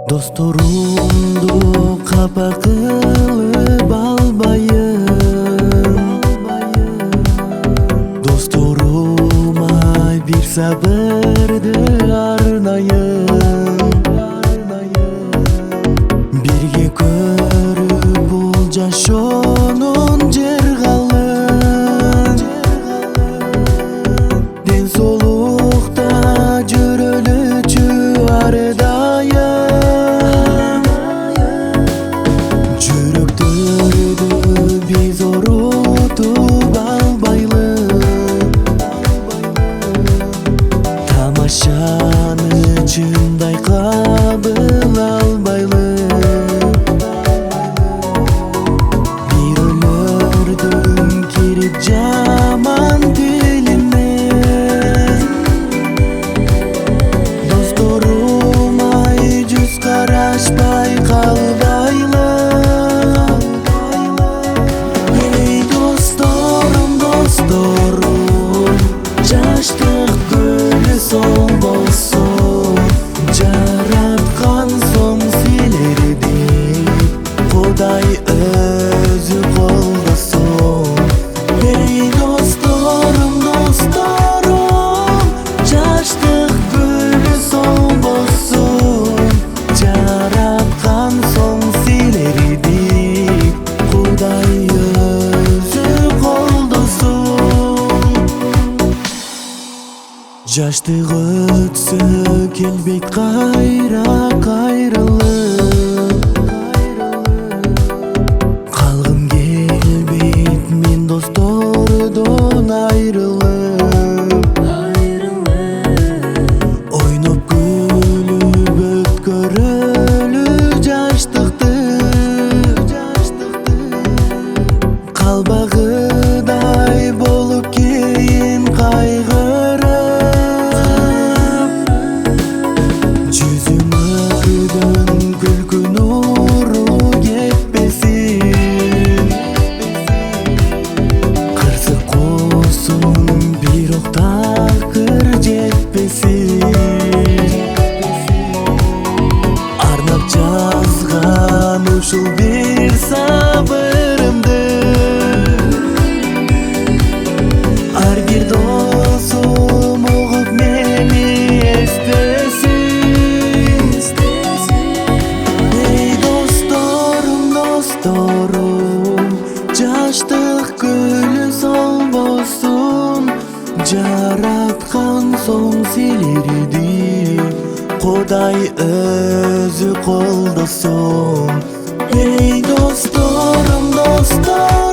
Dostlarımdu kapa kılıp albayım. Dostlarıma bir sabırdı arnayım. Birge körüp bulca şonun jergalın. Den solukta jürölücü ardayım. Biz orutup albaylı, tamaşanı çınday kabыл albaylı. Bir ölürdüm kirip jaman diline. Dostlarım ay yüz karaşpay kalbaylı. Dostlarım, жаштык гүлү сол болсун. Жараткан соң силерди Кудай өзү колдосун. Эй досторум, досторум, жаштык гүлү сол болсун. Жараткан соң силерди Кудай жаштык өтсө келбейт кайра кайрылып. Калгым келбейт мен достордон айрылып. Ойноп күлүп өткөрөлү жаштыкты. Калбагыдай болуп кийин кайгырып. Күлкү нуру кетпесин. Кырсык косун бирок такыр жетпесин. Арнап жазган ушул бир сабырымды ар бир досум угуп мени эстесин. Dostlarım, жаштык гүлү сол болсун. Жараткан соң силерди Кудай өзү колдосун. Эй досторум, досторум.